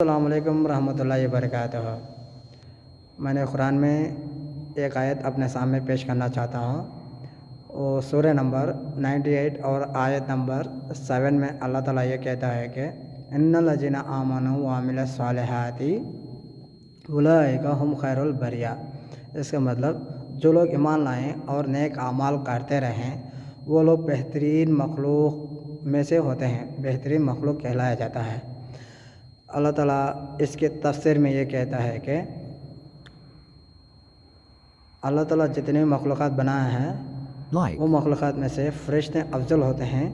السلام علیکم ورحمۃ اللہ وبرکاتہ۔ میں نے قرآن میں ایک آیت اپنے سامنے پیش کرنا چاہتا ہوں۔ وہ سورہ نمبر 98 اور آیت نمبر 7 میں اللہ تعالیٰ یہ کہتا ہے کہ ان الذین آمنوا وعملوا الصالحات اولئک ھم خیر البریہ۔ اس کا مطلب جو لوگ ایمان لائیں اور نیک اعمال کرتے رہیں وہ لوگ بہترین مخلوق میں سے ہوتے ہیں، بہترین مخلوق کہلایا جاتا ہے۔ اللہ تعالیٰ اس کے تفسیر میں یہ کہتا ہے کہ اللہ تعالیٰ جتنے مخلوقات بنائے ہیں وہ مخلوقات میں سے فرشتے افضل ہوتے ہیں۔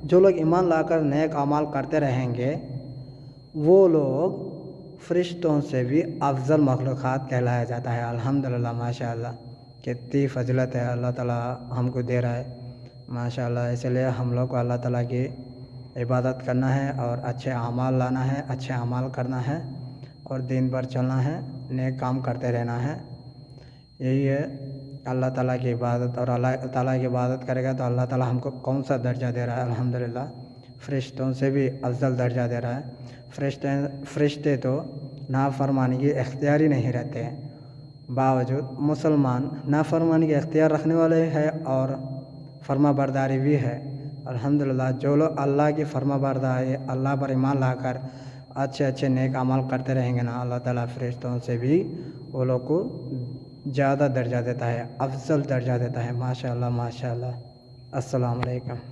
جو لوگ ایمان لا کر نیک اعمال کرتے رہیں گے وہ لوگ فرشتوں سے بھی افضل مخلوقات کہلایا جاتا ہے۔ الحمدللہ، ماشاءاللہ، کتنی فضیلت ہے اللہ تعالیٰ ہم کو دے رہا ہے، ماشاءاللہ۔ اس لیے ہم لوگ کو اللہ تعالیٰ کی عبادت کرنا ہے اور اچھے اعمال لانا ہے، اچھے اعمال کرنا ہے اور دین پر چلنا ہے، نیک کام کرتے رہنا ہے۔ یہی ہے اللہ تعالیٰ کی عبادت، اور اللہ تعالیٰ کی عبادت کرے گا تو اللہ تعالیٰ ہم کو کون سا درجہ دے رہا ہے؟ الحمدللہ، فرشتوں سے بھی افضل درجہ دے رہا ہے۔ فرشتے تو نافرمانی کی اختیاری نہیں رہتے ہیں، باوجود مسلمان نافرمانی کے اختیار رکھنے والے ہیں اور فرما برداری بھی ہے۔ الحمدللہ، جو لوگ اللہ کی فرما برداری، اللہ پر ایمان لا کر اچھے اچھے نیک اعمال کرتے رہیں گے نا، اللہ تعالیٰ فرشتوں سے بھی وہ لوگ کو زیادہ درجہ دیتا ہے، افضل درجہ دیتا ہے۔ ماشاءاللہ، ماشاءاللہ۔ السلام علیکم۔